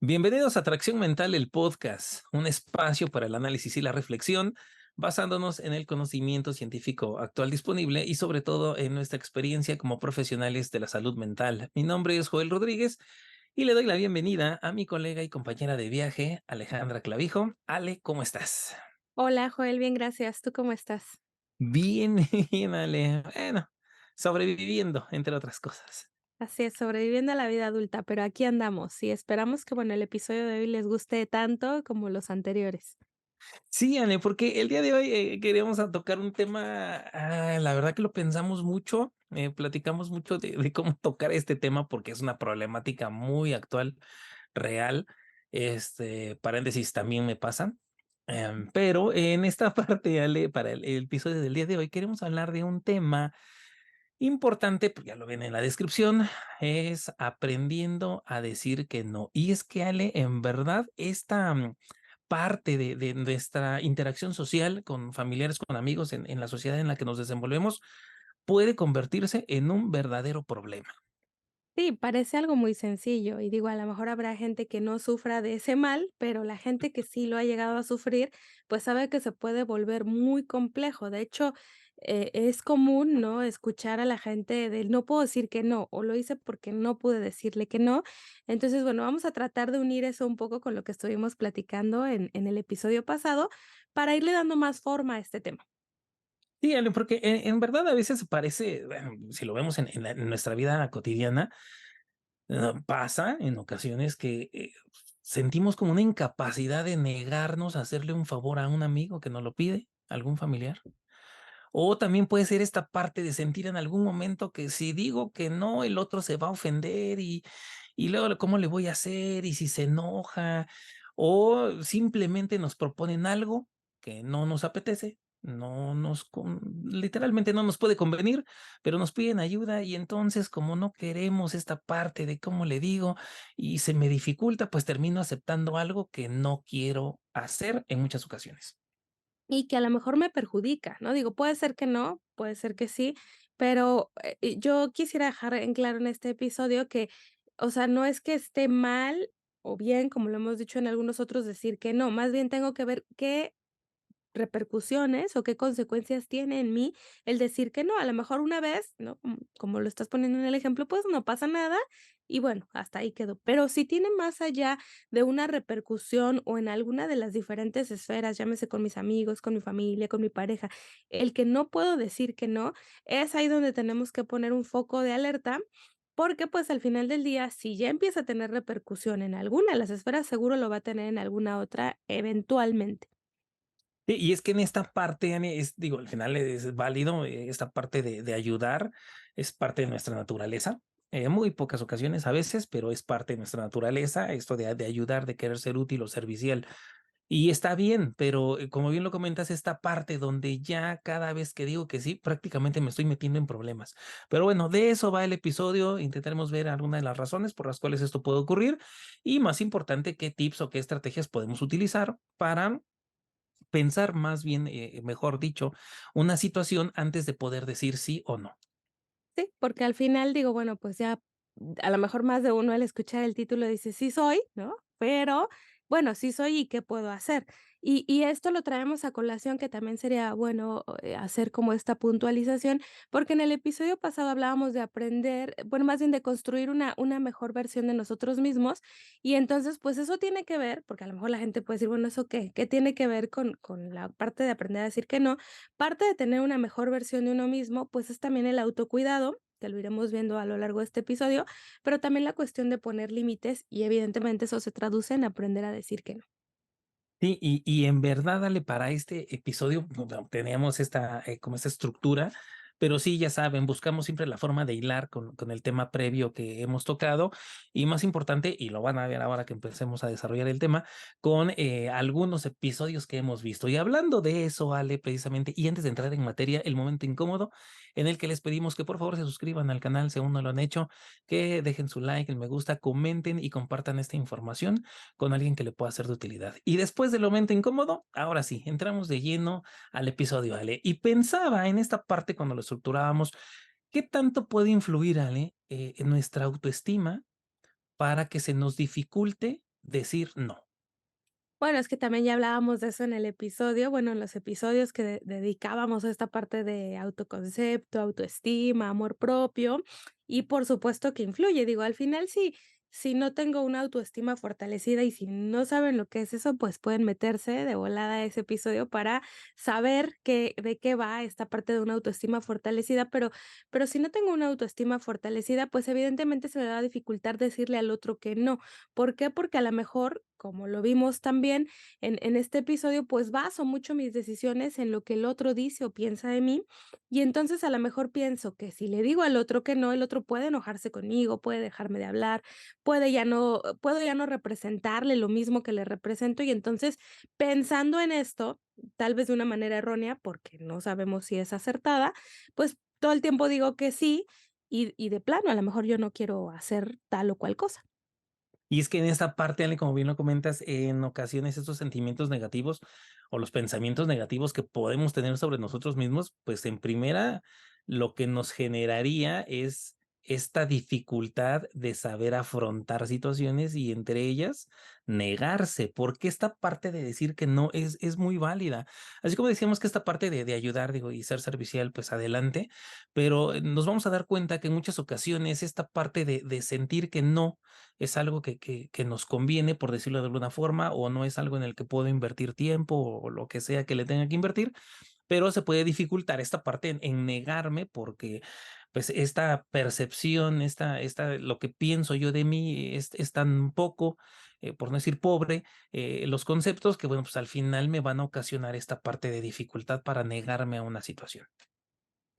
Bienvenidos a Atracción Mental, el podcast, un espacio para el análisis y la reflexión, basándonos en el conocimiento científico actual disponible y sobre todo en nuestra experiencia como profesionales de la salud mental. Mi nombre es Joel Rodríguez y le doy la bienvenida a mi colega y compañera de viaje, Alejandra Clavijo. Ale, ¿cómo estás? Hola, Joel, bien, gracias. ¿Tú cómo estás? Bien, bien, Ale. Bueno, sobreviviendo, entre otras cosas. Así es, sobreviviendo a la vida adulta, pero aquí andamos y esperamos que, bueno, el episodio de hoy les guste tanto como los anteriores. Sí, Ale, porque el día de hoy queríamos tocar un tema, la verdad que lo pensamos mucho, platicamos mucho de cómo tocar este tema porque es una problemática muy actual, real. Paréntesis, también me pasa. Pero en esta parte, Ale, para el episodio del día de hoy, queremos hablar de un tema importante, pues ya lo ven en la descripción, es aprendiendo a decir que no. Y es que, Ale, en verdad, esta parte de nuestra interacción social con familiares, con amigos en la sociedad en la que nos desenvolvemos, puede convertirse en un verdadero problema. Sí, parece algo muy sencillo y digo, a lo mejor habrá gente que no sufra de ese mal, pero la gente que sí lo ha llegado a sufrir, pues sabe que se puede volver muy complejo. De hecho, es común, ¿no? Escuchar a la gente del no puedo decir que no, o lo hice porque no pude decirle que no. Entonces, bueno, vamos a tratar de unir eso un poco con lo que estuvimos platicando en el episodio pasado para irle dando más forma a este tema. Sí, Ale, porque en verdad a veces parece, bueno, si lo vemos en nuestra vida cotidiana, pasa en ocasiones que sentimos como una incapacidad de negarnos a hacerle un favor a un amigo que nos lo pide, algún familiar. O también puede ser esta parte de sentir en algún momento que si digo que no, el otro se va a ofender y luego cómo le voy a hacer y si se enoja o simplemente nos proponen algo que no nos apetece, literalmente no nos puede convenir, pero nos piden ayuda y entonces como no queremos esta parte de cómo le digo y se me dificulta, pues termino aceptando algo que no quiero hacer en muchas ocasiones. Y que a lo mejor me perjudica, ¿no? Digo, puede ser que no, puede ser que sí, pero, yo quisiera dejar en claro en este episodio que, o sea, no es que esté mal o bien, como lo hemos dicho en algunos otros, decir que no, más bien tengo que ver qué repercusiones o qué consecuencias tiene en mí el decir que no. A lo mejor una vez, ¿no? Como lo estás poniendo en el ejemplo, pues no pasa nada y bueno, hasta ahí quedó. Pero si tiene más allá de una repercusión o en alguna de las diferentes esferas, llámese con mis amigos, con mi familia, con mi pareja, el que no puedo decir que no, es ahí donde tenemos que poner un foco de alerta. Porque pues al final del día, si ya empieza a tener repercusión en alguna de las esferas, seguro lo va a tener en alguna otra eventualmente. Sí, y es que en esta parte, Ani, digo, al final es válido, esta parte de ayudar es parte de nuestra naturaleza. Muy pocas ocasiones a veces, pero es parte de nuestra naturaleza, esto de ayudar, de querer ser útil o servicial. Y está bien, pero como bien lo comentas, esta parte donde ya cada vez que digo que sí, prácticamente me estoy metiendo en problemas. Pero bueno, de eso va el episodio. Intentaremos ver algunas de las razones por las cuales esto puede ocurrir y más importante, qué tips o qué estrategias podemos utilizar para pensar más bien, mejor dicho, una situación antes de poder decir sí o no. Sí, porque al final digo, bueno, pues ya a lo mejor más de uno al escuchar el título dice: "Sí soy", ¿no? Pero bueno, sí soy, ¿y qué puedo hacer? Y esto lo traemos a colación, que también sería bueno, hacer como esta puntualización, porque en el episodio pasado hablábamos de aprender, bueno, más bien de construir una mejor versión de nosotros mismos, y entonces, pues eso tiene que ver, porque a lo mejor la gente puede decir: "Bueno, ¿eso qué? ¿Qué tiene que ver con la parte de aprender a decir que no?". Parte de tener una mejor versión de uno mismo, pues, es también el autocuidado, que lo iremos viendo a lo largo de este episodio, pero también la cuestión de poner límites y, evidentemente, eso se traduce en aprender a decir que no. Sí, y en verdad, dale para este episodio, bueno, teníamos esta, como esta estructura, pero sí, ya saben, buscamos siempre la forma de hilar con el tema previo que hemos tocado y más importante, y lo van a ver ahora que empecemos a desarrollar el tema, con algunos episodios que hemos visto. Y hablando de eso, Ale, precisamente, y antes de entrar en materia, el momento incómodo en el que les pedimos que por favor se suscriban al canal si aún no lo han hecho, que dejen su like, el me gusta, comenten y compartan esta información con alguien que le pueda ser de utilidad. Y después del momento incómodo, ahora sí, entramos de lleno al episodio, Ale. Y pensaba en esta parte cuando lo estructurábamos, ¿qué tanto puede influir, Ale, en nuestra autoestima para que se nos dificulte decir no. Bueno, es que también ya hablábamos de eso en el episodio, bueno, en los episodios que dedicábamos a esta parte de autoconcepto, autoestima, amor propio, y por supuesto que influye. Digo, al final, si no tengo una autoestima fortalecida y si no saben lo que es eso, pues pueden meterse de volada a ese episodio para saber de qué va esta parte de una autoestima fortalecida, pero si no tengo una autoestima fortalecida, pues evidentemente se me va a dificultar decirle al otro que no. ¿Por qué? Porque a la mejor, como lo vimos también en este episodio, pues baso mucho mis decisiones en lo que el otro dice o piensa de mí, y entonces a lo mejor pienso que si le digo al otro que no, el otro puede enojarse conmigo, puede dejarme de hablar, puedo ya no representarle lo mismo que le represento, y entonces, pensando en esto, tal vez de una manera errónea, porque no sabemos si es acertada, pues todo el tiempo digo que sí, y de plano, a lo mejor yo no quiero hacer tal o cual cosa. Y es que en esta parte, Ale, como bien lo comentas, en ocasiones estos sentimientos negativos o los pensamientos negativos que podemos tener sobre nosotros mismos, pues en primera lo que nos generaría es esta dificultad de saber afrontar situaciones y entre ellas negarse, porque esta parte de decir que no es muy válida. Así como decíamos que esta parte de ayudar, digo, y ser servicial, pues adelante, pero nos vamos a dar cuenta que en muchas ocasiones esta parte de sentir que no es algo que nos conviene, por decirlo de alguna forma, o no es algo en el que puedo invertir tiempo o lo que sea que le tenga que invertir, pero se puede dificultar esta parte en negarme porque pues esta percepción, lo que pienso yo de mí es tan poco, por no decir pobre, los conceptos que, bueno, pues al final me van a ocasionar esta parte de dificultad para negarme a una situación.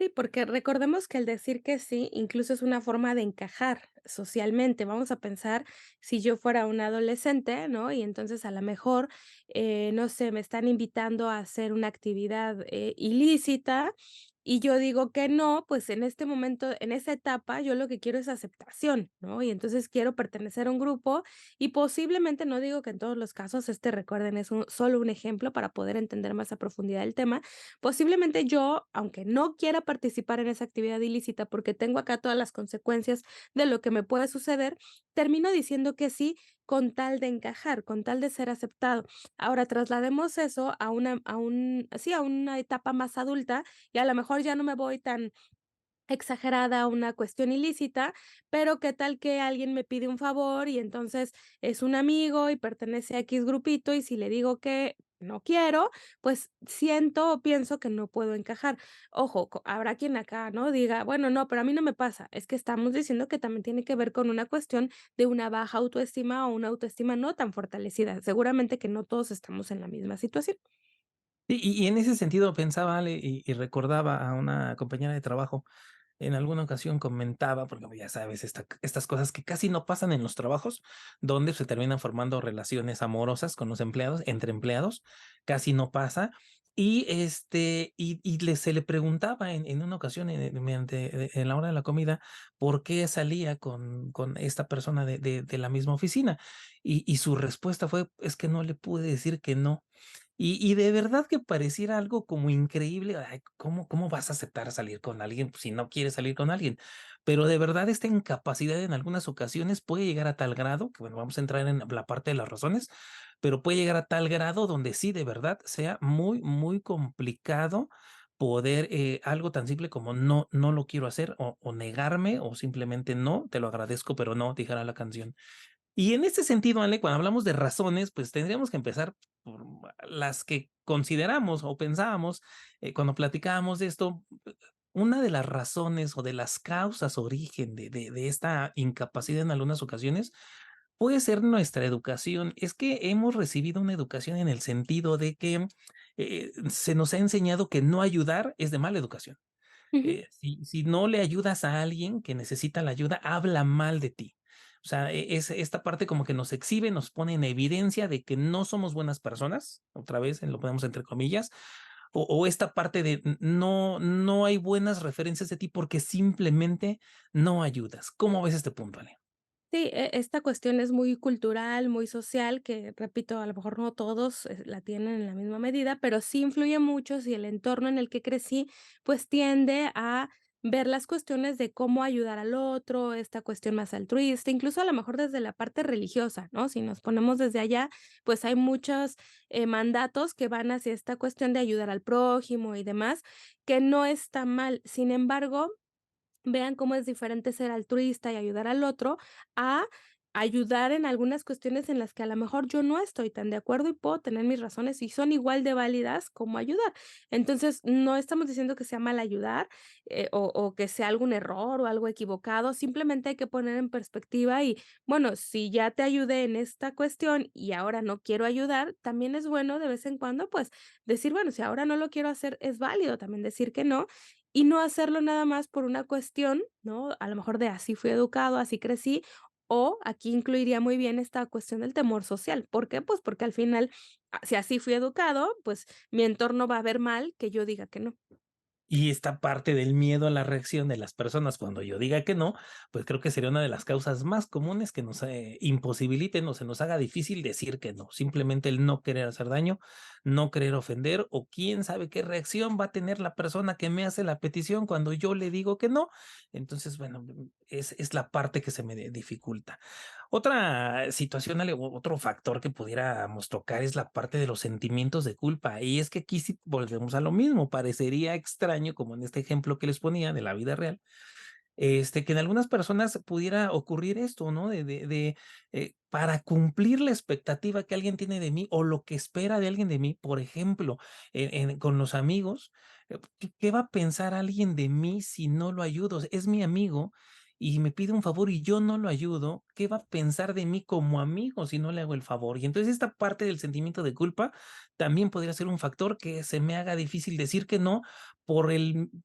Sí, porque recordemos que el decir que sí, incluso es una forma de encajar socialmente. Vamos a pensar si yo fuera una adolescente, ¿no? Y entonces a lo mejor, no sé, me están invitando a hacer una actividad ilícita y yo digo que no, pues en este momento, en esa etapa, yo lo que quiero es aceptación, ¿no? Y entonces quiero pertenecer a un grupo y posiblemente, no digo que en todos los casos, recuerden, es solo un ejemplo para poder entender más a profundidad el tema. Posiblemente yo, aunque no quiera participar en esa actividad ilícita, porque tengo acá todas las consecuencias de lo que me puede suceder, termino diciendo que sí con tal de encajar, con tal de ser aceptado. Ahora traslademos eso a una etapa más adulta y a lo mejor ya no me voy tan exagerada, una cuestión ilícita, pero qué tal que alguien me pide un favor y entonces es un amigo y pertenece a X grupito y si le digo que no quiero, pues siento o pienso que no puedo encajar. Ojo, habrá quien acá, ¿no? Diga, bueno, no, pero a mí no me pasa. Es que estamos diciendo que también tiene que ver con una cuestión de una baja autoestima o una autoestima no tan fortalecida. Seguramente que no todos estamos en la misma situación. Y en ese sentido pensaba, Ale, y recordaba a una compañera de trabajo. En alguna ocasión comentaba, porque ya sabes, estas cosas que casi no pasan en los trabajos, donde se terminan formando relaciones amorosas con los empleados, entre empleados, casi no pasa. Se le preguntaba en una ocasión, en la hora de la comida, por qué salía con esta persona de la misma oficina. Y su respuesta fue, es que no le pude decir que no. Y de verdad que pareciera algo como increíble, ay, ¿cómo vas a aceptar salir con alguien si no quieres salir con alguien? Pero de verdad esta incapacidad en algunas ocasiones puede llegar a tal grado, que bueno, vamos a entrar en la parte de las razones, pero puede llegar a tal grado donde sí, de verdad, sea muy, muy complicado poder, algo tan simple como no lo quiero hacer o negarme o simplemente no, te lo agradezco, pero no, dijera la canción. Y en este sentido, Ale, cuando hablamos de razones, pues tendríamos que empezar por las que consideramos o pensábamos cuando platicábamos de esto. Una de las razones o de las causas origen de esta incapacidad en algunas ocasiones puede ser nuestra educación. Es que hemos recibido una educación en el sentido de que se nos ha enseñado que no ayudar es de mala educación. Ujú. Si no le ayudas a alguien que necesita la ayuda, habla mal de ti. O sea, es esta parte como que nos exhibe, nos pone en evidencia de que no somos buenas personas, otra vez, lo ponemos entre comillas, o esta parte de no hay buenas referencias de ti porque simplemente no ayudas. ¿Cómo ves este punto, Ale? Sí, esta cuestión es muy cultural, muy social, que repito, a lo mejor no todos la tienen en la misma medida, pero sí influye mucho si el entorno en el que crecí, pues tiende a ver las cuestiones de cómo ayudar al otro, esta cuestión más altruista, incluso a lo mejor desde la parte religiosa, ¿no? Si nos ponemos desde allá, pues hay muchos mandatos que van hacia esta cuestión de ayudar al prójimo y demás, que no está mal. Sin embargo, vean cómo es diferente ser altruista y ayudar al otro a ayudar en algunas cuestiones en las que a lo mejor yo no estoy tan de acuerdo y puedo tener mis razones y son igual de válidas como ayudar. Entonces, no estamos diciendo que sea mal ayudar, o que sea algún error o algo equivocado, simplemente hay que poner en perspectiva y, bueno, si ya te ayudé en esta cuestión y ahora no quiero ayudar, también es bueno de vez en cuando, pues, decir, bueno, si ahora no lo quiero hacer, es válido también decir que no y no hacerlo nada más por una cuestión, ¿no? A lo mejor de así fui educado, así crecí, o aquí incluiría muy bien esta cuestión del temor social. ¿Por qué? Pues porque al final, si así fui educado, pues mi entorno va a ver mal que yo diga que no. Y esta parte del miedo a la reacción de las personas cuando yo diga que no, pues creo que sería una de las causas más comunes que nos imposibiliten o se nos haga difícil decir que no. Simplemente el no querer hacer daño, no querer ofender o quién sabe qué reacción va a tener la persona que me hace la petición cuando yo le digo que no. Entonces, bueno, es la parte que se me dificulta. Otra situación, otro factor que pudiéramos tocar es la parte de los sentimientos de culpa. Y es que aquí sí volvemos a lo mismo. Parecería extraño, como en este ejemplo que les ponía de la vida real, que en algunas personas pudiera ocurrir esto, ¿no? Para cumplir la expectativa que alguien tiene de mí o lo que espera de alguien de mí, por ejemplo, con los amigos, ¿qué va a pensar alguien de mí si no lo ayudo? Es mi amigo y me pide un favor y yo no lo ayudo, ¿qué va a pensar de mí como amigo si no le hago el favor? Y entonces esta parte del sentimiento de culpa también podría ser un factor que se me haga difícil decir que no por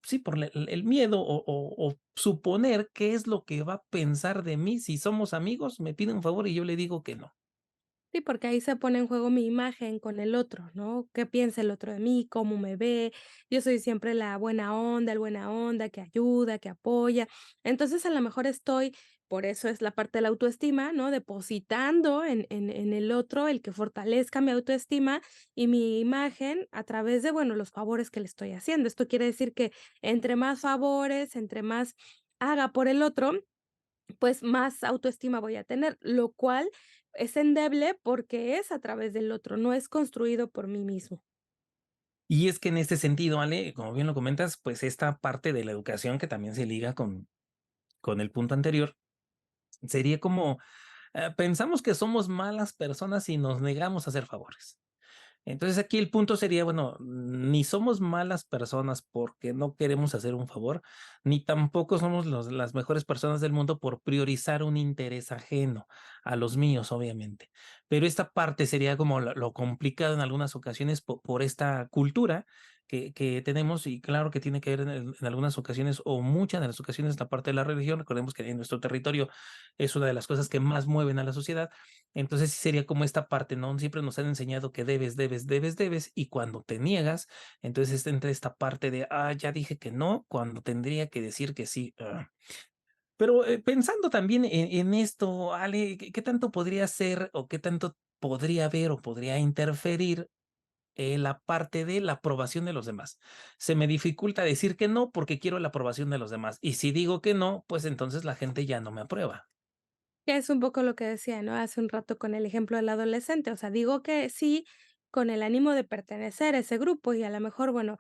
sí, por el miedo o suponer qué es lo que va a pensar de mí si somos amigos, me pide un favor y yo le digo que no. Sí, porque ahí se pone en juego mi imagen con el otro, ¿no? ¿Qué piensa el otro de mí? ¿Cómo me ve? Yo soy siempre la buena onda, el buena onda, que ayuda, que apoya. Entonces, a lo mejor estoy, por eso es la parte de la autoestima, ¿no? Depositando en el otro el que fortalezca mi autoestima y mi imagen a través de, bueno, los favores que le estoy haciendo. Esto quiere decir que entre más favores, entre más haga por el otro, pues más autoestima voy a tener, lo cual es endeble porque es a través del otro, no es construido por mí mismo. Y es que en este sentido, Ale, como bien lo comentas, pues esta parte de la educación que también se liga con el punto anterior, sería como pensamos que somos malas personas y nos negamos a hacer favores. Entonces aquí el punto sería, bueno, ni somos malas personas porque no queremos hacer un favor, ni tampoco somos las mejores personas del mundo por priorizar un interés ajeno a los míos, obviamente. Pero esta parte sería como lo complicado en algunas ocasiones por esta cultura que tenemos y claro que tiene que ver en algunas ocasiones o muchas de las ocasiones la parte de la religión. Recordemos que en nuestro territorio es una de las cosas que más mueven a la sociedad. Entonces sí sería como esta parte, ¿no? Siempre nos han enseñado que debes, debes, debes, debes, y cuando te niegas, entonces entra esta parte de, ya dije que no, cuando tendría que decir que sí. Pero pensando también en esto, Ale, ¿qué tanto podría ser o qué tanto podría haber o podría interferir la parte de la aprobación de los demás? Se me dificulta decir que no porque quiero la aprobación de los demás. Y si digo que no, pues entonces la gente ya no me aprueba. Que es un poco lo que decía, ¿no? Hace un rato con el ejemplo del adolescente, o sea, digo que sí con el ánimo de pertenecer a ese grupo y a lo mejor, bueno,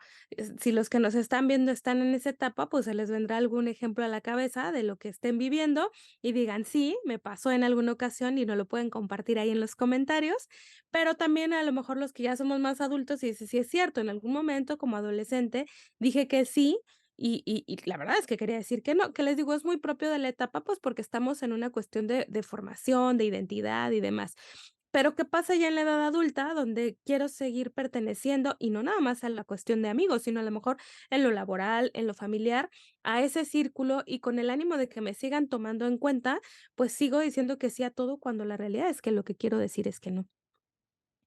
si los que nos están viendo están en esa etapa, pues se les vendrá algún ejemplo a la cabeza de lo que estén viviendo y digan, sí, me pasó en alguna ocasión y no lo pueden compartir ahí en los comentarios, pero también a lo mejor los que ya somos más adultos y dicen, sí es cierto, en algún momento como adolescente dije que sí y la verdad es que quería decir que no, que les digo, es muy propio de la etapa, pues, porque estamos en una cuestión de formación, de identidad y demás. Pero, ¿qué pasa ya en la edad adulta, donde quiero seguir perteneciendo? Y no nada más a la cuestión de amigos, sino a lo mejor en lo laboral, en lo familiar, a ese círculo, y con el ánimo de que me sigan tomando en cuenta, pues, sigo diciendo que sí a todo, cuando la realidad es que lo que quiero decir es que no.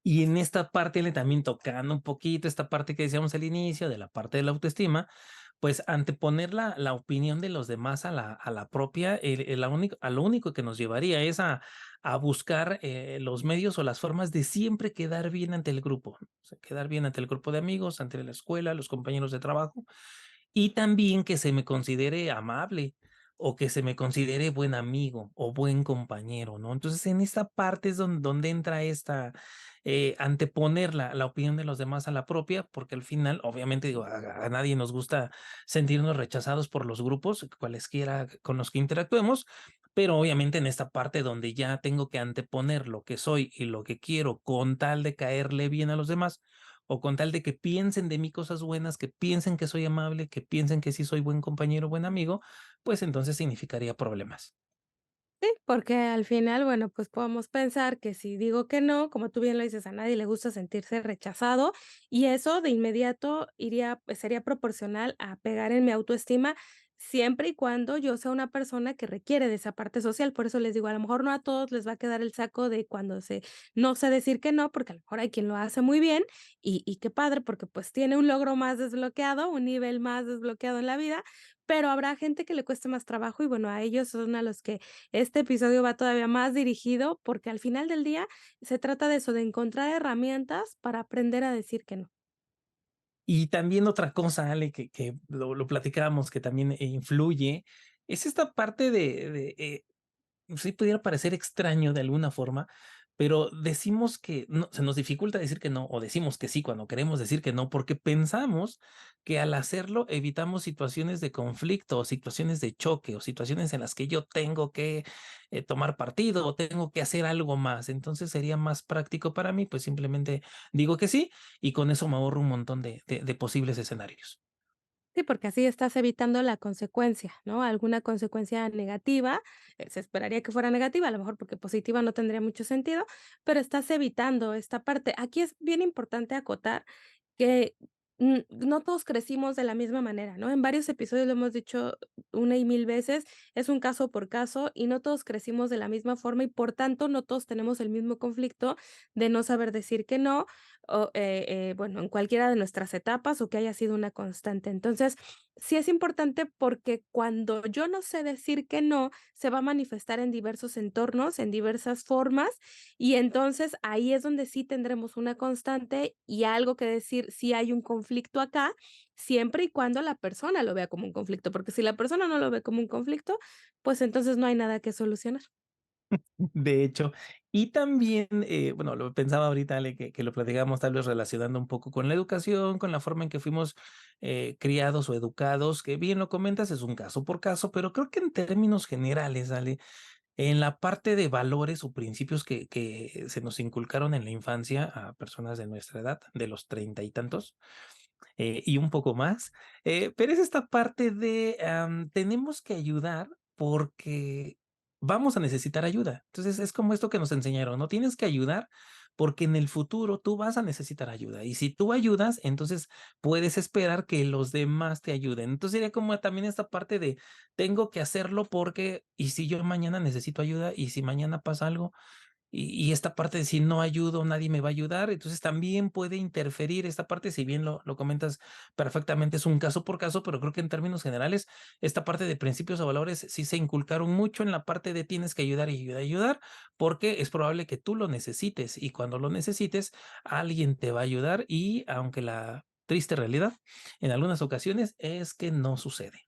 Y en esta parte le también tocando un poquito esta parte que decíamos al inicio de la parte de la autoestima, pues anteponer la opinión de los demás a la propia, a lo único que nos llevaría es a buscar los medios o las formas de siempre quedar bien ante el grupo, o sea, quedar bien ante el grupo de amigos, ante la escuela, los compañeros de trabajo Y también que se me considere amable o que se me considere buen amigo o buen compañero, ¿no? Entonces, en esta parte es donde entra esta, anteponer la opinión de los demás a la propia, porque al final, obviamente, digo, a nadie nos gusta sentirnos rechazados por los grupos, cualesquiera con los que interactuemos, pero obviamente en esta parte donde ya tengo que anteponer lo que soy y lo que quiero con tal de caerle bien a los demás, o con tal de que piensen de mí cosas buenas, que piensen que soy amable, que piensen que sí soy buen compañero, buen amigo, pues entonces significaría problemas. Sí, porque al final, bueno, pues podemos pensar que si digo que no, como tú bien lo dices, a nadie le gusta sentirse rechazado y eso de inmediato iría, pues sería proporcional a pegar en mi autoestima siempre y cuando yo sea una persona que requiere de esa parte social. Por eso les digo, a lo mejor no a todos les va a quedar el saco de cuando no sé decir que no, porque a lo mejor hay quien lo hace muy bien y qué padre, porque pues tiene un logro más desbloqueado, un nivel más desbloqueado en la vida, pero habrá gente que le cueste más trabajo y bueno, a ellos son a los que este episodio va todavía más dirigido, porque al final del día se trata de eso, de encontrar herramientas para aprender a decir que no. Y también otra cosa, Ale, que lo platicábamos, que también influye, es esta parte sí pudiera parecer extraño de alguna forma, pero decimos que no, se nos dificulta decir que no, o decimos que sí cuando queremos decir que no, porque pensamos que al hacerlo evitamos situaciones de conflicto o situaciones de choque o situaciones en las que yo tengo que tomar partido o tengo que hacer algo más. Entonces sería más práctico para mí, pues simplemente digo que sí y con eso me ahorro un montón de posibles escenarios. Sí, porque así estás evitando la consecuencia, ¿no? Alguna consecuencia negativa, se esperaría que fuera negativa, a lo mejor porque positiva no tendría mucho sentido, pero estás evitando esta parte. Aquí es bien importante acotar que, no todos crecimos de la misma manera, ¿no? En varios episodios lo hemos dicho una y mil veces, es un caso por caso y no todos crecimos de la misma forma y, por tanto, no todos tenemos el mismo conflicto de no saber decir que no, o, bueno, en cualquiera de nuestras etapas o que haya sido una constante. Entonces, sí es importante porque cuando yo no sé decir que no, se va a manifestar en diversos entornos, en diversas formas, y entonces ahí es donde sí tendremos una constante y algo que decir si hay un conflicto acá, siempre y cuando la persona lo vea como un conflicto, porque si la persona no lo ve como un conflicto, pues entonces no hay nada que solucionar. De hecho, y también, bueno, lo pensaba ahorita, Ale, que lo platicamos tal vez relacionando un poco con la educación, con la forma en que fuimos criados o educados, que bien lo comentas, es un caso por caso, pero creo que en términos generales, Ale, en la parte de valores o principios que se nos inculcaron en la infancia a personas de nuestra edad, de los treinta y tantos, y un poco más. Pero es esta parte de tenemos que ayudar porque vamos a necesitar ayuda. Entonces es como esto que nos enseñaron, no tienes que ayudar porque en el futuro tú vas a necesitar ayuda. Y si tú ayudas, entonces puedes esperar que los demás te ayuden. Entonces sería como también esta parte de tengo que hacerlo porque, y si yo mañana necesito ayuda, y si mañana pasa algo, y esta parte de si no ayudo, nadie me va a ayudar, entonces también puede interferir esta parte, si bien lo comentas perfectamente, es un caso por caso, pero creo que en términos generales, esta parte de principios o valores sí se inculcaron mucho en la parte de tienes que ayudar y ayudar y ayudar, porque es probable que tú lo necesites y cuando lo necesites, alguien te va a ayudar y aunque la triste realidad en algunas ocasiones es que no sucede.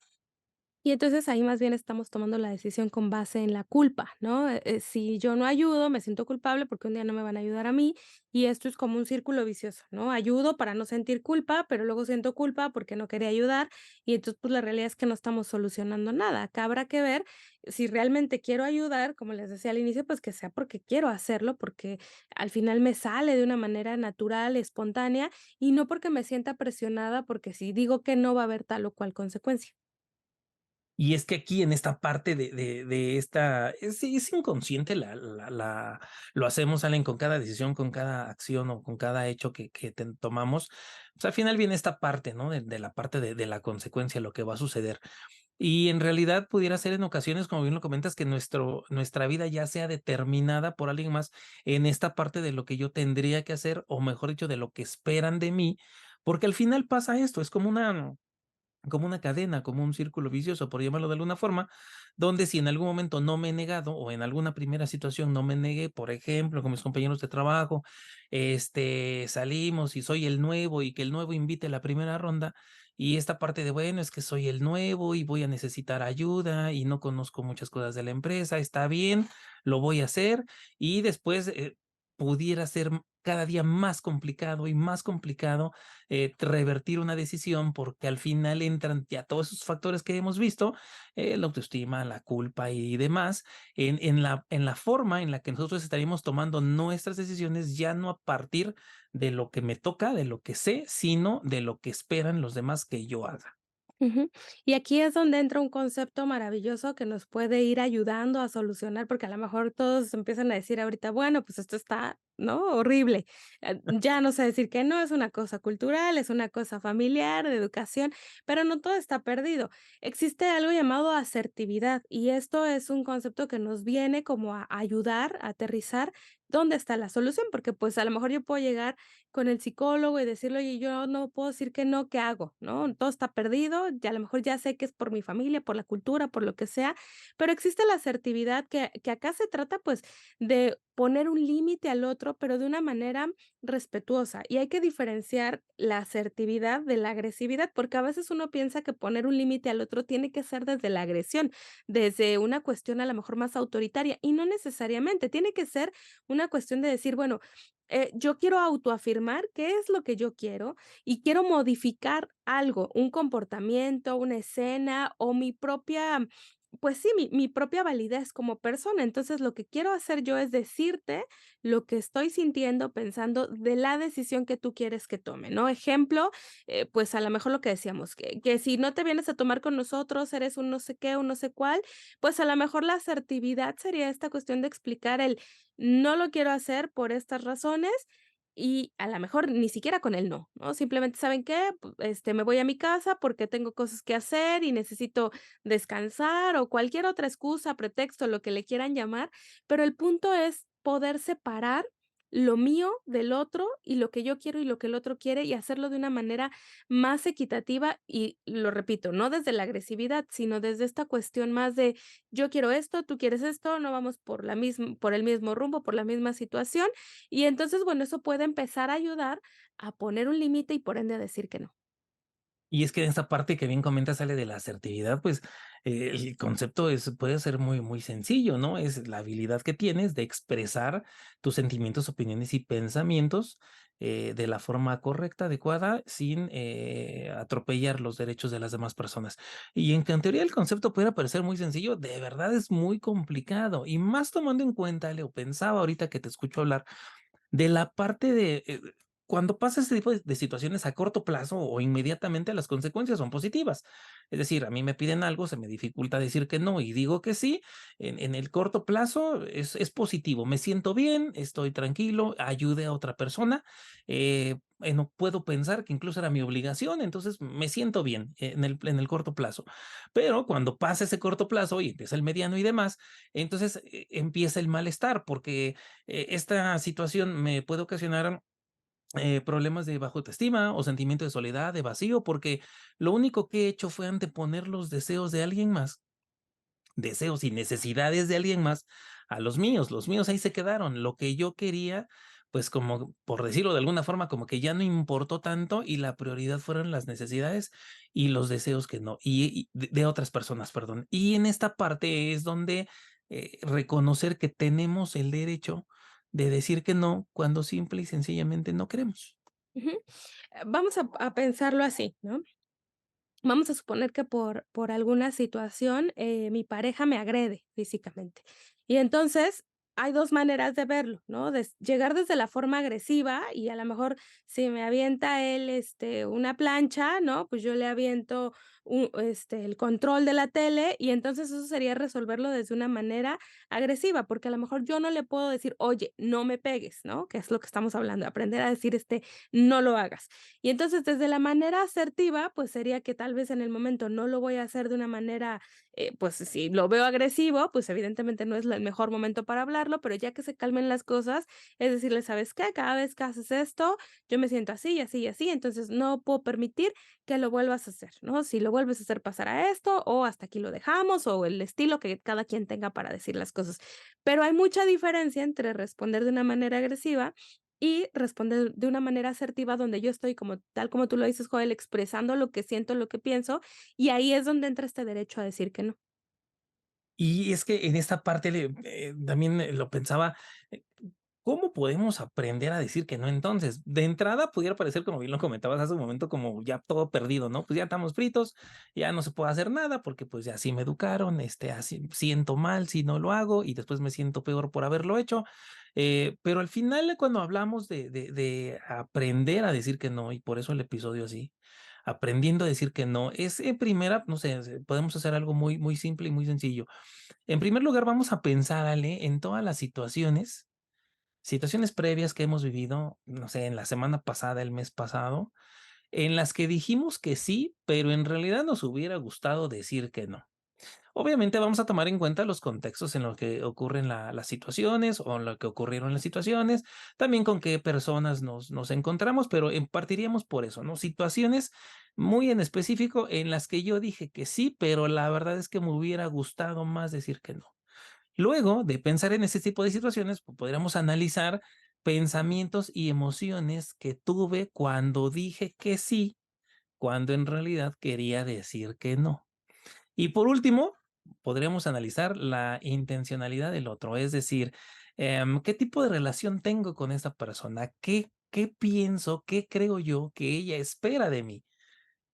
Y entonces ahí más bien estamos tomando la decisión con base en la culpa, ¿no? Si yo no ayudo, me siento culpable porque un día no me van a ayudar a mí y esto es como un círculo vicioso, ¿no? Ayudo para no sentir culpa, pero luego siento culpa porque no quería ayudar y entonces pues la realidad es que no estamos solucionando nada. Acá habrá que ver si realmente quiero ayudar, como les decía al inicio, pues que sea porque quiero hacerlo, porque al final me sale de una manera natural, espontánea y no porque me sienta presionada, porque si digo que no va a haber tal o cual consecuencia. Y es que aquí en esta parte de esta, es inconsciente, lo hacemos, salen con cada decisión, con cada acción o con cada hecho que tomamos. Pues al final viene esta parte, ¿no? De la parte de la consecuencia, lo que va a suceder. Y en realidad pudiera ser en ocasiones, como bien lo comentas, que nuestra vida ya sea determinada por alguien más en esta parte de lo que yo tendría que hacer, o mejor dicho, de lo que esperan de mí, porque al final pasa esto, es como una cadena, como un círculo vicioso, por llamarlo de alguna forma, donde si en algún momento no me he negado o en alguna primera situación no me negué, por ejemplo, con mis compañeros de trabajo, salimos y soy el nuevo y que el nuevo invite a la primera ronda y esta parte de, bueno, es que soy el nuevo y voy a necesitar ayuda y no conozco muchas cosas de la empresa, está bien, lo voy a hacer y después pudiera ser cada día más complicado y más complicado revertir una decisión porque al final entran ya todos esos factores que hemos visto, la autoestima, la culpa y demás, en la forma en la que nosotros estaríamos tomando nuestras decisiones ya no a partir de lo que me toca, de lo que sé, sino de lo que esperan los demás que yo haga. Ujú. Y aquí es donde entra un concepto maravilloso que nos puede ir ayudando a solucionar, porque a lo mejor todos empiezan a decir ahorita, bueno, pues esto está, ¿no? Horrible. Ya no sé decir que no, es una cosa cultural, es una cosa familiar, de educación, pero no todo está perdido. Existe algo llamado asertividad y esto es un concepto que nos viene como a ayudar a aterrizar dónde está la solución, porque pues a lo mejor yo puedo llegar con el psicólogo y decirle: "Oye, yo no puedo decir que no, ¿qué hago?", ¿no? Todo está perdido, ya a lo mejor ya sé que es por mi familia, por la cultura, por lo que sea, pero existe la asertividad que acá se trata, pues, de poner un límite al otro, pero de una manera respetuosa. Y hay que diferenciar la asertividad de la agresividad, porque a veces uno piensa que poner un límite al otro tiene que ser desde la agresión, desde una cuestión a lo mejor más autoritaria, y no necesariamente, tiene que ser una cuestión de decir, bueno, yo quiero autoafirmar qué es lo que yo quiero y quiero modificar algo, un comportamiento, una escena o mi propia, pues sí, mi propia validez como persona. Entonces, lo que quiero hacer yo es decirte lo que estoy sintiendo, pensando de la decisión que tú quieres que tome, ¿no? Ejemplo, pues a lo mejor lo que decíamos, que si no te vienes a tomar con nosotros, eres un no sé qué, un no sé cuál, pues a lo mejor la asertividad sería esta cuestión de explicar el no lo quiero hacer por estas razones y a la mejor ni siquiera con el no, ¿no? Simplemente, ¿saben qué? Me voy a mi casa porque tengo cosas que hacer y necesito descansar o cualquier otra excusa, pretexto, lo que le quieran llamar, pero el punto es poder separar lo mío del otro y lo que yo quiero y lo que el otro quiere y hacerlo de una manera más equitativa y lo repito, no desde la agresividad, sino desde esta cuestión más de yo quiero esto, tú quieres esto, no vamos por el mismo rumbo, por la misma situación. Y entonces, bueno, eso puede empezar a ayudar a poner un límite y por ende a decir que no. Y es que en esta parte que bien comentas sale de la asertividad, pues el concepto puede ser muy, muy sencillo, ¿no? Es la habilidad que tienes de expresar tus sentimientos, opiniones y pensamientos de la forma correcta, adecuada, sin atropellar los derechos de las demás personas. Y en que en teoría el concepto pudiera parecer muy sencillo, de verdad es muy complicado. Y más tomando en cuenta, Leo, pensaba ahorita que te escucho hablar de la parte de, cuando pasa este tipo de situaciones a corto plazo o inmediatamente, las consecuencias son positivas. Es decir, a mí me piden algo, se me dificulta decir que no y digo que sí. En el corto plazo es positivo. Me siento bien, estoy tranquilo, ayude a otra persona. No puedo pensar que incluso era mi obligación, entonces me siento bien en el corto plazo. Pero cuando pasa ese corto plazo y empieza el mediano y demás, entonces empieza el malestar porque esta situación me puede ocasionar problemas de baja autoestima o sentimiento de soledad, de vacío, porque lo único que he hecho fue anteponer los deseos de alguien más, deseos y necesidades de alguien más a los míos. Los míos ahí se quedaron. Lo que yo quería, pues como por decirlo de alguna forma, como que ya no importó tanto y la prioridad fueron las necesidades y los deseos que no, y de otras personas, perdón. Y en esta parte es donde reconocer que tenemos el derecho de decir que no cuando simple y sencillamente no queremos. Ujú. Vamos a pensarlo así, ¿no? Vamos a suponer que por alguna situación, mi pareja me agrede físicamente. Y entonces, hay 2 maneras de verlo, ¿no? Llegar desde la forma agresiva y a lo mejor si me avienta él, una plancha, ¿no? Pues yo le aviento el control de la tele y entonces eso sería resolverlo desde una manera agresiva, porque a lo mejor yo no le puedo decir: "Oye, no me pegues", ¿no? Que es lo que estamos hablando, aprender a decir, "No lo hagas". Y entonces, desde la manera asertiva, pues sería que tal vez en el momento no lo voy a hacer de una manera, pues si lo veo agresivo, pues evidentemente no es el mejor momento para hablarlo, pero ya que se calmen las cosas, es decirle, ¿sabes qué? Cada vez que haces esto, yo me siento así y así y así, entonces no puedo permitir que lo vuelvas a hacer, ¿no? Si lo vuelves a hacer pasará esto o hasta aquí lo dejamos o el estilo que cada quien tenga para decir las cosas. Pero hay mucha diferencia entre responder de una manera agresiva y responder de una manera asertiva donde yo estoy como tal como tú lo dices, Joel, expresando lo que siento, lo que pienso, y ahí es donde entra este derecho a decir que no. Y es que en esta parte también lo pensaba, eh, ¿cómo podemos aprender a decir que no entonces? De entrada pudiera parecer, como bien lo comentabas hace un momento, como ya todo perdido, ¿no? Pues ya estamos fritos, ya no se puede hacer nada porque pues ya así me educaron, así siento mal si no lo hago y después me siento peor por haberlo hecho. Pero al final cuando hablamos de aprender a decir que no, y por eso el episodio así, aprendiendo a decir que no, es en primera, no sé, podemos hacer algo muy, muy simple y muy sencillo. En primer lugar, vamos a pensar, Ale, en todas las situaciones previas que hemos vivido, no sé, en la semana pasada, el mes pasado, en las que dijimos que sí, pero en realidad nos hubiera gustado decir que no. Obviamente vamos a tomar en cuenta los contextos en los que ocurren las situaciones o en lo que ocurrieron las situaciones, también con qué personas nos encontramos, pero partiríamos por eso, ¿no? Situaciones muy en específico en las que yo dije que sí, pero la verdad es que me hubiera gustado más decir que no. Luego de pensar en ese tipo de situaciones, podríamos analizar pensamientos y emociones que tuve cuando dije que sí, cuando en realidad quería decir que no. Y por último, podríamos analizar la intencionalidad del otro, es decir, ¿qué tipo de relación tengo con esta persona? ¿Qué pienso, qué creo yo que ella espera de mí?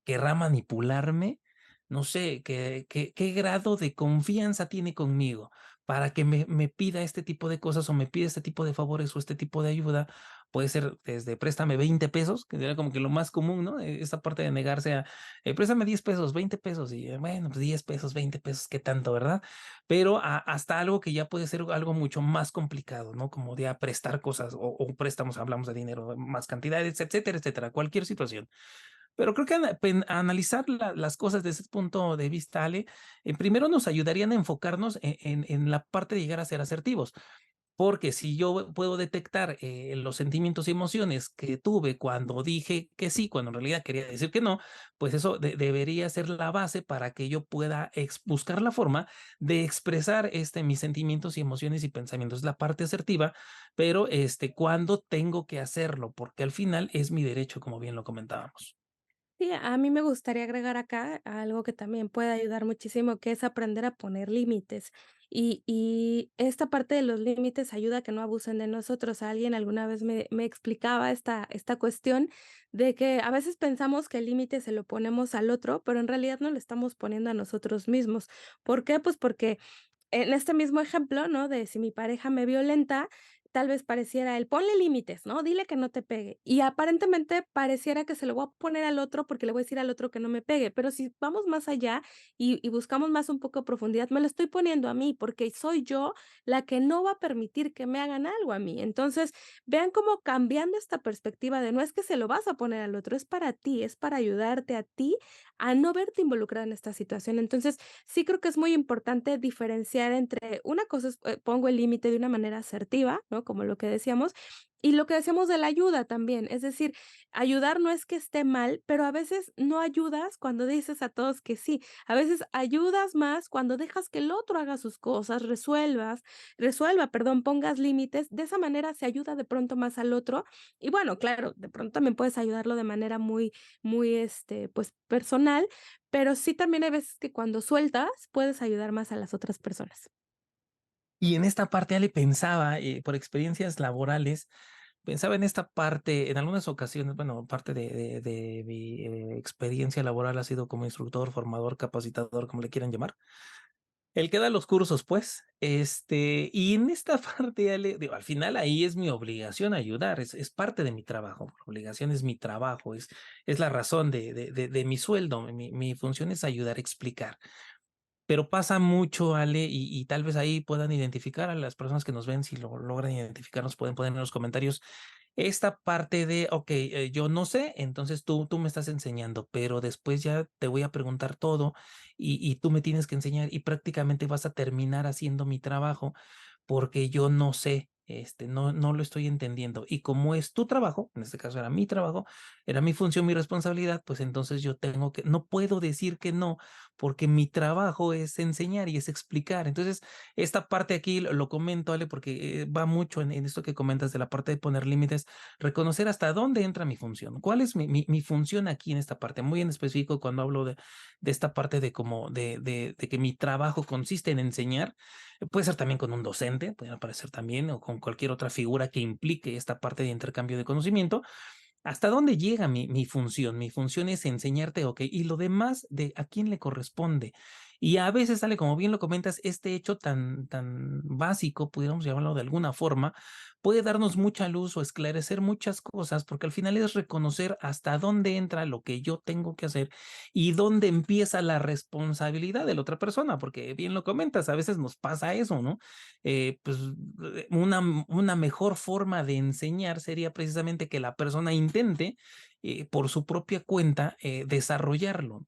¿Querrá manipularme? No sé, ¿qué grado de confianza tiene conmigo para que me pida este tipo de cosas o me pida este tipo de favores o este tipo de ayuda? Puede ser desde préstame 20 pesos, que era como que lo más común, ¿no? Esta parte de negarse a, préstame 10 pesos, 20 pesos, y bueno, pues 10 pesos, 20 pesos, qué tanto, ¿verdad? Pero hasta algo que ya puede ser algo mucho más complicado, ¿no? Como de a prestar cosas o préstamos, hablamos de dinero, más cantidades, etcétera, etcétera, cualquier situación. Pero creo que analizar las cosas desde ese punto de vista, Ale, primero nos ayudarían a enfocarnos en la parte de llegar a ser asertivos, porque si yo puedo detectar los sentimientos y emociones que tuve cuando dije que sí, cuando en realidad quería decir que no, pues eso debería ser la base para que yo pueda buscar la forma de expresar mis sentimientos y emociones y pensamientos. La parte asertiva, pero cuando tengo que hacerlo, porque al final es mi derecho, como bien lo comentábamos. Sí, a mí me gustaría agregar acá algo que también puede ayudar muchísimo, que es aprender a poner límites. Y esta parte de los límites ayuda a que no abusen de nosotros. Alguien alguna vez me explicaba esta cuestión de que a veces pensamos que el límite se lo ponemos al otro, pero en realidad no lo estamos poniendo a nosotros mismos. ¿Por qué? Pues porque en este mismo ejemplo, ¿no? De si mi pareja me violenta, tal vez pareciera el ponle límites, ¿no? Dile que no te pegue. Y aparentemente pareciera que se lo voy a poner al otro porque le voy a decir al otro que no me pegue. Pero si vamos más allá y buscamos más un poco de profundidad, me lo estoy poniendo a mí porque soy yo la que no va a permitir que me hagan algo a mí. Entonces, vean cómo cambiando esta perspectiva de no es que se lo vas a poner al otro, es para ti, es para ayudarte a ti a no verte involucrada en esta situación. Entonces, sí creo que es muy importante diferenciar entre una cosa es, pongo el límite de una manera asertiva, ¿no? Como lo que decíamos, y lo que decíamos de la ayuda también. Es decir, ayudar no es que esté mal, pero a veces no ayudas cuando dices a todos que sí. A veces ayudas más cuando dejas que el otro haga sus cosas, pongas límites. De esa manera se ayuda de pronto más al otro. Y bueno, claro, de pronto también puedes ayudarlo de manera muy, pues personal, pero sí también hay veces que cuando sueltas, puedes ayudar más a las otras personas. Y en esta parte, Ale, pensaba, por experiencias laborales, pensaba en esta parte, en algunas ocasiones, bueno, parte de mi experiencia laboral ha sido como instructor, formador, capacitador, como le quieran llamar. El que da los cursos, pues, y en esta parte, Ale, digo, al final ahí es mi obligación ayudar, es parte de mi trabajo, por obligación es mi trabajo, es la razón de mi sueldo, mi función es ayudar a explicar. Pero pasa mucho, Ale, y tal vez ahí puedan identificar a las personas que nos ven, si lo logran identificar, nos pueden poner en los comentarios esta parte de, ok, yo no sé, entonces tú me estás enseñando, pero después ya te voy a preguntar todo y tú me tienes que enseñar y prácticamente vas a terminar haciendo mi trabajo porque yo no sé, no lo estoy entendiendo. Y como es tu trabajo, en este caso era mi trabajo, era mi función, mi responsabilidad, pues entonces yo tengo que, no puedo decir que no, porque mi trabajo es enseñar y es explicar. Entonces, esta parte aquí lo comento, Ale, porque va mucho en esto que comentas de la parte de poner límites, reconocer hasta dónde entra mi función, cuál es mi función aquí en esta parte, muy en específico cuando hablo de esta parte de como de que mi trabajo consiste en enseñar, puede ser también con un docente, puede aparecer también, o con cualquier otra figura que implique esta parte de intercambio de conocimiento. ¿Hasta dónde llega mi función? Mi función es enseñarte, ok, y lo demás de a quién le corresponde. Y a veces sale, como bien lo comentas, este hecho tan básico, pudiéramos llamarlo de alguna forma, puede darnos mucha luz o esclarecer muchas cosas, porque al final es reconocer hasta dónde entra lo que yo tengo que hacer y dónde empieza la responsabilidad de la otra persona, porque bien lo comentas, a veces nos pasa eso, ¿no? Pues una mejor forma de enseñar sería precisamente que la persona intente por su propia cuenta desarrollarlo.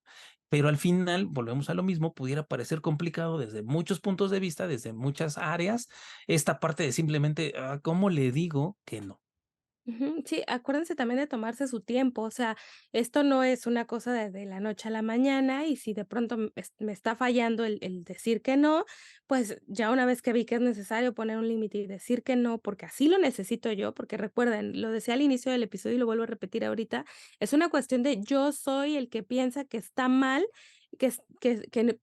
Pero al final, volvemos a lo mismo, pudiera parecer complicado desde muchos puntos de vista, desde muchas áreas, esta parte de simplemente, ¿cómo le digo que no? Ujú, sí, acuérdense también de tomarse su tiempo, o sea, esto no es una cosa de la noche a la mañana y si de pronto me está fallando el decir que no, pues ya una vez que vi que es necesario poner un límite y decir que no, porque así lo necesito yo, porque recuerden, lo decía al inicio del episodio y lo vuelvo a repetir ahorita, es una cuestión de yo soy el que piensa que está mal,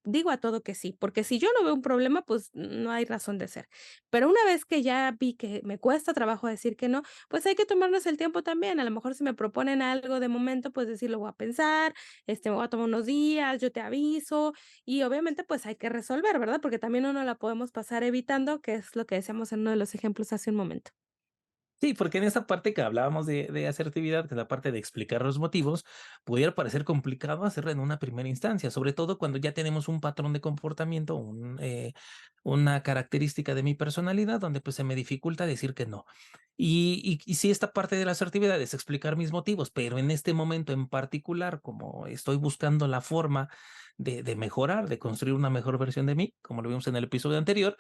digo a todo que sí, porque si yo no veo un problema, pues no hay razón de ser. Pero una vez que ya vi que me cuesta trabajo decir que no, pues hay que tomarnos el tiempo también. A lo mejor si me proponen algo de momento, pues decir, lo voy a pensar, me voy a tomar unos días, yo te aviso y obviamente pues hay que resolver, ¿verdad? Porque también no nos la podemos pasar evitando, que es lo que decíamos en uno de los ejemplos hace un momento. Sí, porque en esa parte que hablábamos de asertividad, que es la parte de explicar los motivos, pudiera parecer complicado hacerlo en una primera instancia, sobre todo cuando ya tenemos un patrón de comportamiento, una característica de mi personalidad donde pues se me dificulta decir que no. Y sí, esta parte de la asertividad es explicar mis motivos, pero en este momento en particular, como estoy buscando la forma de mejorar, de construir una mejor versión de mí, como lo vimos en el episodio anterior,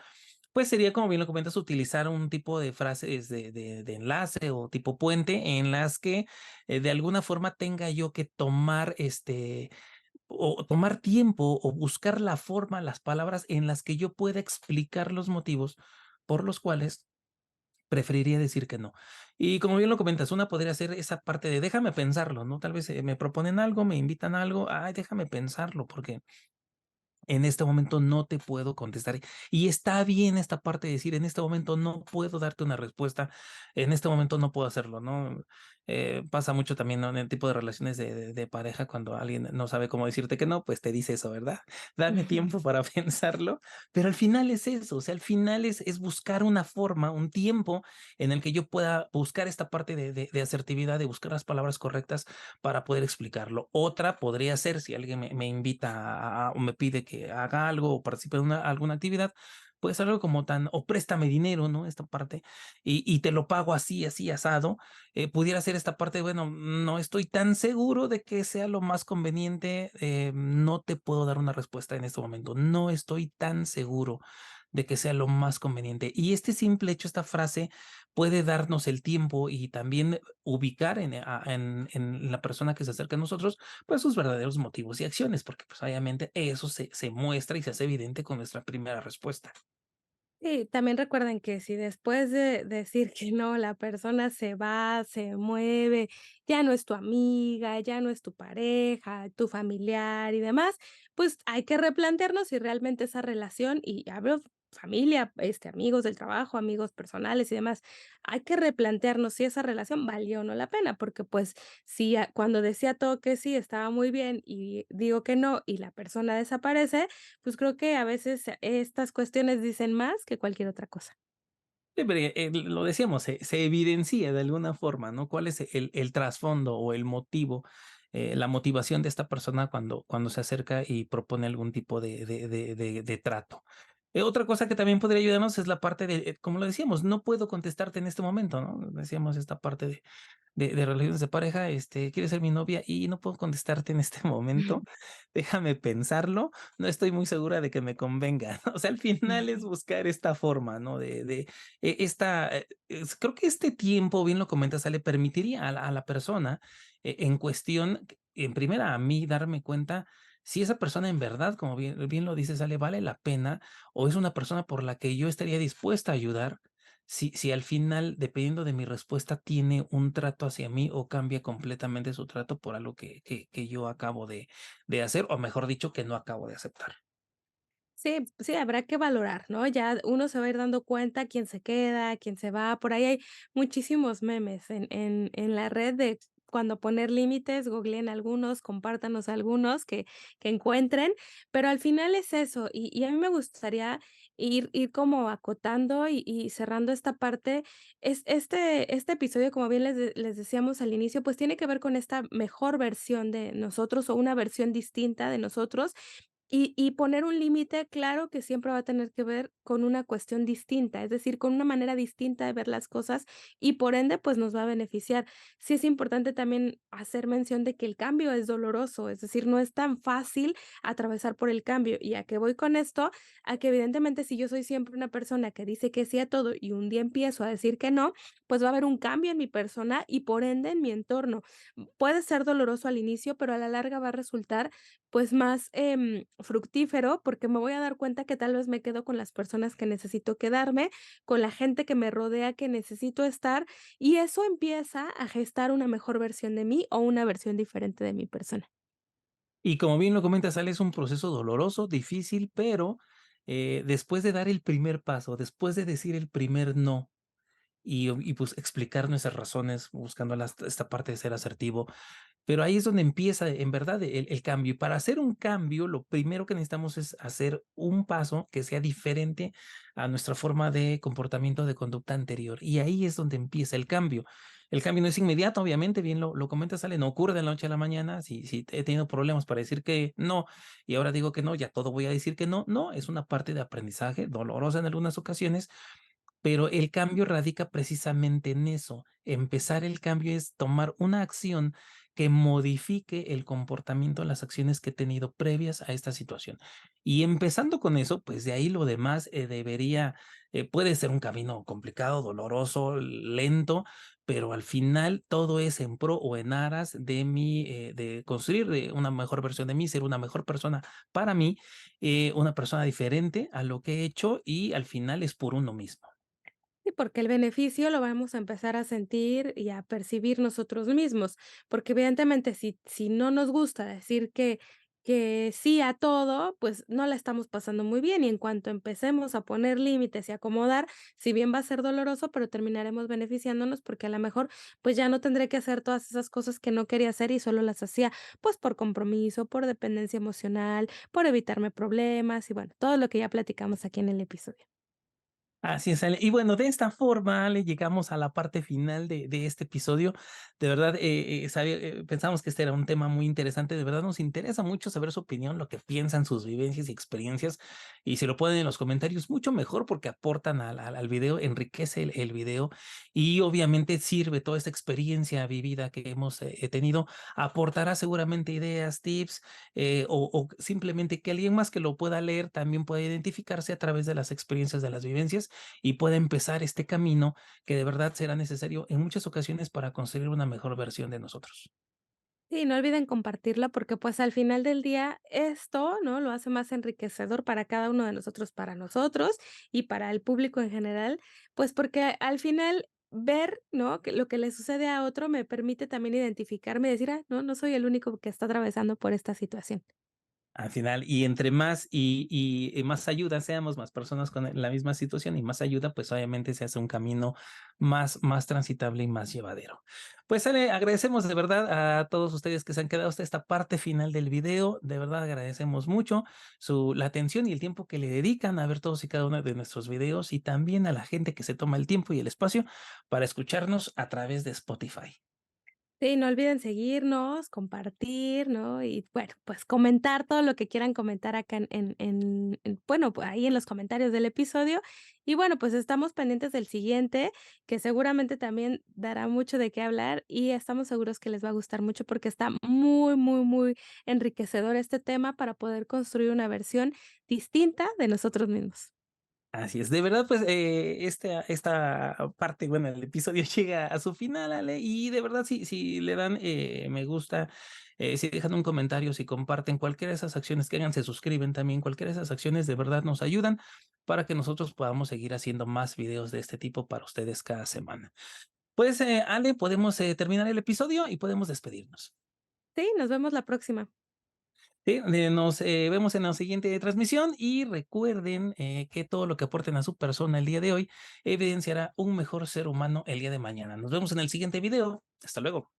pues sería, como bien lo comentas, utilizar un tipo de frases de enlace o tipo puente en las que de alguna forma tenga yo que tomar o tomar tiempo o buscar la forma, las palabras en las que yo pueda explicar los motivos por los cuales preferiría decir que no. Y como bien lo comentas, una podría ser esa parte de déjame pensarlo, ¿no? Tal vez me proponen algo, me invitan a algo, ay, déjame pensarlo, porque en este momento no te puedo contestar. Y está bien esta parte de decir, en este momento no puedo darte una respuesta, en este momento no puedo hacerlo, ¿no? Pasa mucho también, ¿no? En el tipo de relaciones de pareja, cuando alguien no sabe cómo decirte que no, pues te dice eso, ¿verdad? Dame tiempo para pensarlo, pero al final es eso, o sea, al final es buscar una forma, un tiempo en el que yo pueda buscar esta parte de asertividad, de buscar las palabras correctas para poder explicarlo. Otra podría ser si alguien me invita o me pide que haga algo o participe en alguna actividad, pues algo como tan, o préstame dinero, ¿no? Esta parte, y te lo pago así, así, asado, pudiera ser esta parte, bueno, no estoy tan seguro de que sea lo más conveniente, no te puedo dar una respuesta en este momento, no estoy tan seguro de que sea lo más conveniente. Y este simple hecho, esta frase puede darnos el tiempo y también ubicar en la persona que se acerca a nosotros, pues sus verdaderos motivos y acciones, porque pues obviamente eso se muestra y se hace evidente con nuestra primera respuesta. Sí, también recuerden que si después de decir que no, la persona se va, se mueve, ya no es tu amiga, ya no es tu pareja, tu familiar y demás, pues hay que replantearnos si realmente esa relación, y hablo familia, amigos del trabajo, amigos personales y demás, hay que replantearnos si esa relación valió o no la pena, porque pues si cuando decía todo que sí estaba muy bien y digo que no y la persona desaparece, pues creo que a veces estas cuestiones dicen más que cualquier otra cosa. Sí, pero, lo decíamos, se evidencia de alguna forma, ¿no? ¿Cuál es el trasfondo o el motivo, la motivación de esta persona cuando se acerca y propone algún tipo de trato? Otra cosa que también podría ayudarnos es la parte de, como lo decíamos, no puedo contestarte en este momento, ¿no? Decíamos esta parte de relaciones de pareja, quieres ser mi novia y no puedo contestarte en este momento, déjame pensarlo, no estoy muy segura de que me convenga, ¿no? O sea, al final es buscar esta forma, ¿no? Creo que este tiempo, bien lo comentas, le permitiría a la persona en cuestión, en primera a mí darme cuenta si esa persona en verdad, como bien lo dices, Ale, vale la pena o es una persona por la que yo estaría dispuesta a ayudar, si al final, dependiendo de mi respuesta, tiene un trato hacia mí o cambia completamente su trato por algo que yo acabo de hacer, o mejor dicho, que no acabo de aceptar. Sí, sí, habrá que valorar, ¿no? Ya uno se va a ir dando cuenta quién se queda, quién se va. Por ahí hay muchísimos memes en la red de cuando poner límites, googleen algunos, compártanos algunos que encuentren, pero al final es eso, y a mí me gustaría ir como acotando y cerrando esta parte. Este episodio, como bien les decíamos al inicio, pues tiene que ver con esta mejor versión de nosotros o una versión distinta de nosotros, y poner un límite, claro que siempre va a tener que ver con una cuestión distinta, es decir, con una manera distinta de ver las cosas y por ende, pues nos va a beneficiar. Sí es importante también hacer mención de que el cambio es doloroso, es decir, no es tan fácil atravesar por el cambio. ¿Y a qué voy con esto? A que evidentemente si yo soy siempre una persona que dice que sí a todo y un día empiezo a decir que no, pues va a haber un cambio en mi persona y por ende en mi entorno. Puede ser doloroso al inicio, pero a la larga va a resultar pues más, fructífero, porque me voy a dar cuenta que tal vez me quedo con las personas que necesito quedarme, con la gente que me rodea que necesito estar, y eso empieza a gestar una mejor versión de mí o una versión diferente de mi persona. Y como bien lo comentas, Ale, es un proceso doloroso, difícil, pero después de dar el primer paso, después de decir el primer no, pues explicar nuestras razones, buscando esta parte de ser asertivo, pero ahí es donde empieza en verdad el cambio. Y para hacer un cambio, lo primero que necesitamos es hacer un paso que sea diferente a nuestra forma de comportamiento, de conducta anterior. Y ahí es donde empieza el cambio. El cambio no es inmediato, obviamente, bien lo comentas, Ale, no ocurre de la noche a la mañana. Si he tenido problemas para decir que no y ahora digo que no, ya todo voy a decir que no. No, es una parte de aprendizaje, dolorosa en algunas ocasiones, pero el cambio radica precisamente en eso. Empezar el cambio es tomar una acción que modifique el comportamiento, las acciones que he tenido previas a esta situación. Y empezando con eso, pues de ahí lo demás puede ser un camino complicado, doloroso, lento, pero al final todo es en pro o en aras de construir una mejor versión de mí, ser una mejor persona para mí, una persona diferente a lo que he hecho y al final es por uno mismo. Sí, porque el beneficio lo vamos a empezar a sentir y a percibir nosotros mismos, porque evidentemente si no nos gusta decir que sí a todo, pues no la estamos pasando muy bien, y en cuanto empecemos a poner límites y acomodar, si bien va a ser doloroso, pero terminaremos beneficiándonos porque a lo mejor, pues ya no tendré que hacer todas esas cosas que no quería hacer y solo las hacía, pues por compromiso, por dependencia emocional, por evitarme problemas y bueno, todo lo que ya platicamos aquí en el episodio. Así es, Ale. Y bueno, de esta forma, Ale, llegamos a la parte final de este episodio. De verdad, pensamos que este era un tema muy interesante. De verdad, nos interesa mucho saber su opinión, lo que piensan, sus vivencias y experiencias. Y si lo ponen en los comentarios, mucho mejor porque aportan al video, enriquece el video y obviamente sirve toda esta experiencia vivida que hemos tenido. Aportará seguramente ideas, tips o simplemente que alguien más que lo pueda leer también pueda identificarse a través de las experiencias, de las vivencias y pueda empezar este camino que de verdad será necesario en muchas ocasiones para construir una mejor versión de nosotros. Sí, no olviden compartirla porque, pues, al final del día esto, ¿no?, lo hace más enriquecedor para cada uno de nosotros, para nosotros y para el público en general, pues, porque al final ver, ¿no?, que lo que le sucede a otro me permite también identificarme y decir: "Ah, no soy el único que está atravesando por esta situación". Al final, y entre más y más ayuda seamos, más personas con la misma situación y más ayuda, pues obviamente se hace un camino más transitable y más llevadero. Pues Ale, agradecemos de verdad a todos ustedes que se han quedado hasta esta parte final del video. De verdad agradecemos mucho la atención y el tiempo que le dedican a ver todos y cada uno de nuestros videos y también a la gente que se toma el tiempo y el espacio para escucharnos a través de Spotify. Sí, no olviden seguirnos, compartir, ¿no? Y bueno, pues comentar todo lo que quieran comentar acá bueno, pues ahí en los comentarios del episodio. Y bueno, pues estamos pendientes del siguiente, que seguramente también dará mucho de qué hablar y estamos seguros que les va a gustar mucho porque está muy, muy, muy enriquecedor este tema para poder construir una versión distinta de nosotros mismos. Así es, de verdad, pues, esta parte, bueno, el episodio llega a su final, Ale, y de verdad, si le dan, me gusta Si dejan un comentario, si comparten cualquiera de esas acciones que hagan, se suscriben también, cualquiera de esas acciones de verdad nos ayudan para que nosotros podamos seguir haciendo más videos de este tipo para ustedes cada semana. Pues, Ale, podemos terminar el episodio y podemos despedirnos. Sí, nos vemos la próxima. Sí, nos vemos en la siguiente transmisión y recuerden que todo lo que aporten a su persona el día de hoy evidenciará un mejor ser humano el día de mañana. Nos vemos en el siguiente video. Hasta luego.